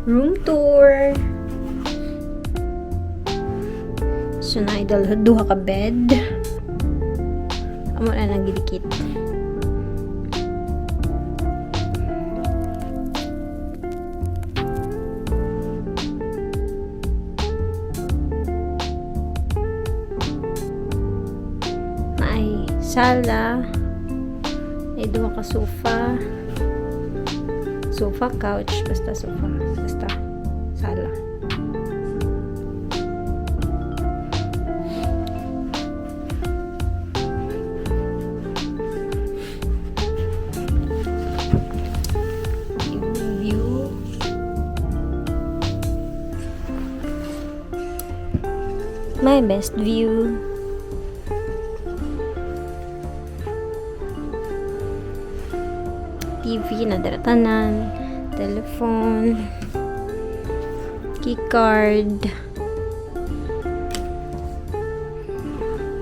room tour. So na duha ka bed. Amo na nagidikit. May sala. May duha ka sofa. Sofa, couch, basta sofa. Basta sala. View. My best view. TV na daratanan, telephone, keycard,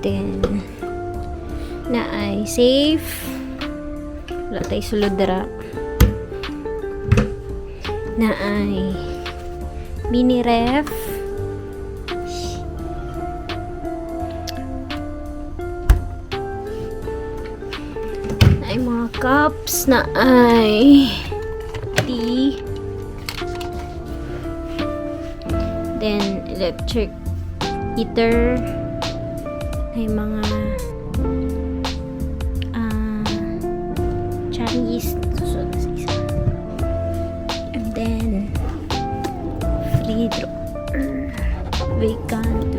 then na ay safe, wala tayo sulod dara, na ay mini ref, ay mga cups na ay tea, then electric heater, ay mga Chinese susunod sa isa, and then free drawer, vacant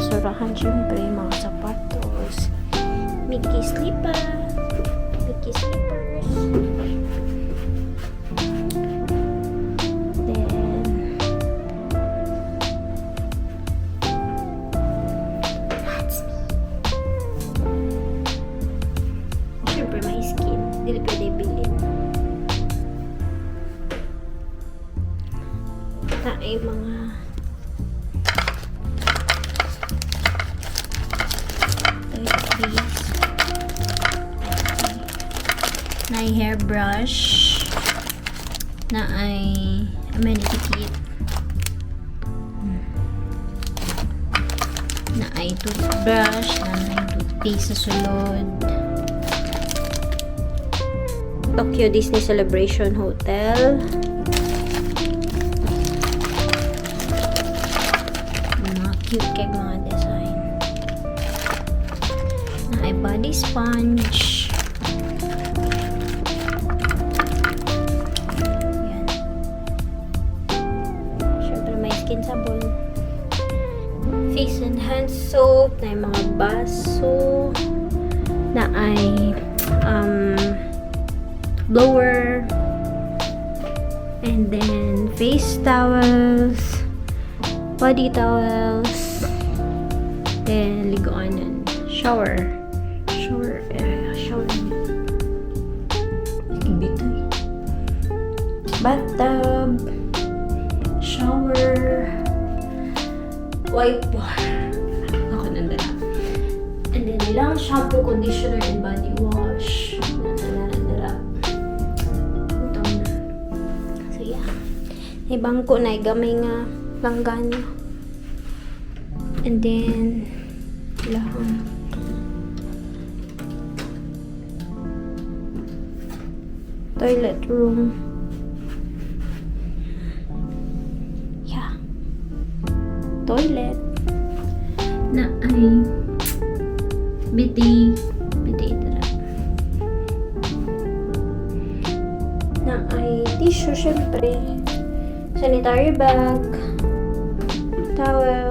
surahan, syempre mga sapatos, Mickey slippers, then that's me. Syempre may skin, dili pwede bilhin. Na ay mga na ay hairbrush, na ay amenity kit, na ay toothbrush, na ay toothpaste sa sulod. Tokyo Disney Celebration Hotel, mga cute kay mga design, na ay body sponge, skin sabon, face and hand soap, na yung mga baso, na ay blower, and then face towels, body towels, then liguanan, shower bathtub, shower, wipe bar, ako nandala, and then ilang shampoo, conditioner, and body wash nandala. Ito na. So yeah, may bangko na gamay nga langgana, and then lang toilet room. Toilet na ay bidet na ay tissue, syempre sanitary bag, towel,